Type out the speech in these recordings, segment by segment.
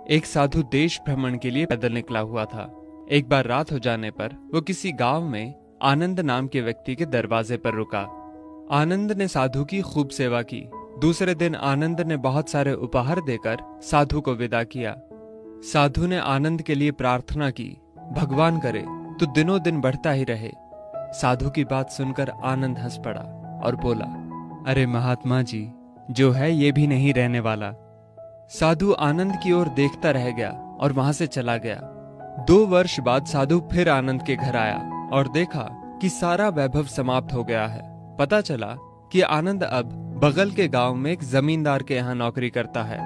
एक साधु देश भ्रमण के लिए पैदल निकला हुआ था। एक बार रात हो जाने पर वो किसी गांव में आनंद नाम के व्यक्ति के दरवाजे पर रुका। आनंद ने साधु की खूब सेवा की। दूसरे दिन आनंद ने बहुत सारे उपहार देकर साधु को विदा किया। साधु ने आनंद के लिए प्रार्थना की, भगवान करे तो दिनों दिन बढ़ता ही रहे। साधु की बात सुनकर आनंद हंस पड़ा और बोला, अरे महात्मा जी, जो है ये भी नहीं रहने वाला। साधु आनंद की ओर देखता रह गया और वहां से चला गया। 2 वर्ष बाद साधु फिर आनंद के घर आया और देखा कि सारा वैभव समाप्त हो गया है। पता चला कि आनंद अब बगल के गांव में एक जमींदार के यहाँ नौकरी करता है।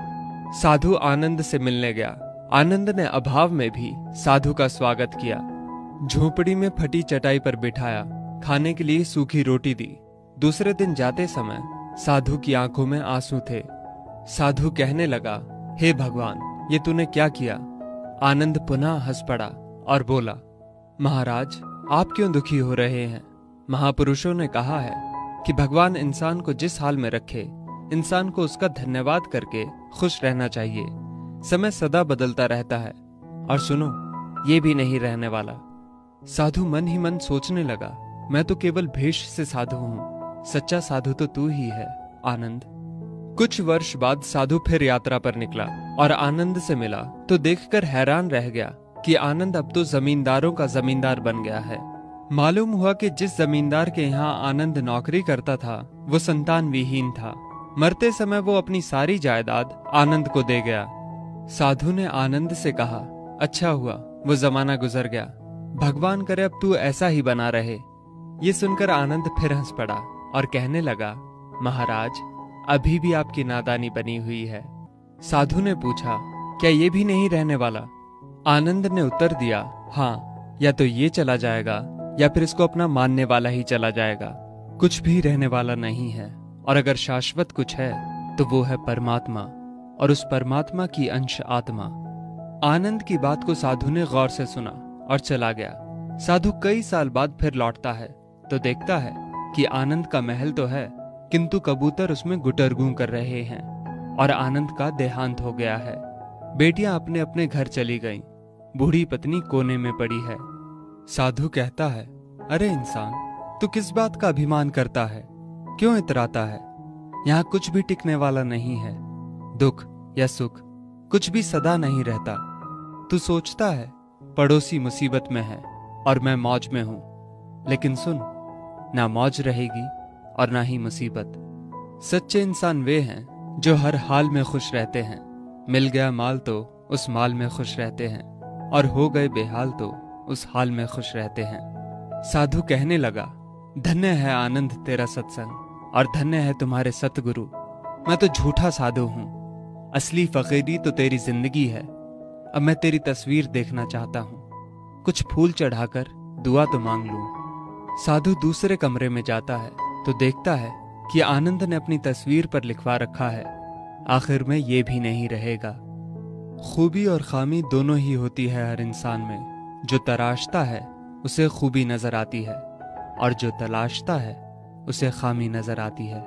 साधु आनंद से मिलने गया। आनंद ने अभाव में भी साधु का स्वागत किया। झोपड़ी में फटी चटाई पर बिठाया, खाने के लिए सूखी रोटी दी। दूसरे दिन जाते समय साधु की आंखों में आंसू थे। साधु कहने लगा, हे भगवान, ये तूने क्या किया? आनंद पुनः हंस पड़ा और बोला, महाराज, आप क्यों दुखी हो रहे हैं? महापुरुषों ने कहा है कि भगवान इंसान को जिस हाल में रखे, इंसान को उसका धन्यवाद करके खुश रहना चाहिए। समय सदा बदलता रहता है और सुनो, ये भी नहीं रहने वाला। साधु मन ही मन सोचने लगा, मैं तो केवल भेष से साधु हूं, सच्चा साधु तो तू ही है आनंद। कुछ वर्ष बाद साधु फिर यात्रा पर निकला और आनंद से मिला तो देखकर हैरान रह गया कि आनंद अब तो जमींदारों का जमींदार बन गया है। मालूम हुआ कि जिस जमींदार के यहाँ आनंद नौकरी करता था वो संतान विहीन था। मरते समय वो अपनी सारी जायदाद आनंद को दे गया। साधु ने आनंद से कहा, अच्छा हुआ वो जमाना गुजर गया, भगवान करे अब तू ऐसा ही बना रहे। ये सुनकर आनंद फिर हंस पड़ा और कहने लगा, महाराज, अभी भी आपकी नादानी बनी हुई है। साधु ने पूछा, क्या ये भी नहीं रहने वाला? आनंद ने उत्तर दिया, हाँ, या तो ये चला जाएगा या फिर इसको अपना मानने वाला ही चला जाएगा। कुछ भी रहने वाला नहीं है, और अगर शाश्वत कुछ है तो वो है परमात्मा, और उस परमात्मा की अंश आत्मा। आनंद की बात को साधु ने गौर से सुना और चला गया। साधु कई साल बाद फिर लौटता है तो देखता है कि आनंद का महल तो है, किंतु कबूतर उसमें गुटर गूं कर रहे हैं और आनंद का देहांत हो गया है। बेटियां अपने अपने घर चली गईं, बूढ़ी पत्नी कोने में पड़ी है। साधु कहता है, अरे इंसान, तू किस बात का अभिमान करता है? क्यों इतराता है? यहाँ कुछ भी टिकने वाला नहीं है। दुख या सुख कुछ भी सदा नहीं रहता। तू सोचता है पड़ोसी मुसीबत में है और मैं मौज में हूं, लेकिन सुन, ना मौज रहेगी और ना ही मुसीबत। सच्चे इंसान वे हैं जो हर हाल में खुश रहते हैं। मिल गया माल तो उस माल में खुश रहते हैं, और हो गए बेहाल तो उस हाल में खुश रहते हैं। साधु कहने लगा, धन्य है आनंद तेरा सत्संग, और धन्य है तुम्हारे सतगुरु। मैं तो झूठा साधु हूं, असली फकीरी तो तेरी जिंदगी है। अब मैं तेरी तस्वीर देखना चाहता हूं, कुछ फूल चढ़ाकर दुआ तो मांग लूं। साधु दूसरे कमरे में जाता है तो देखता है कि आनंद ने अपनी तस्वीर पर लिखवा रखा है, आखिर में ये भी नहीं रहेगा। खूबी और खामी दोनों ही होती है हर इंसान में। जो तराशता है उसे खूबी नजर आती है, और जो तलाशता है उसे खामी नजर आती है।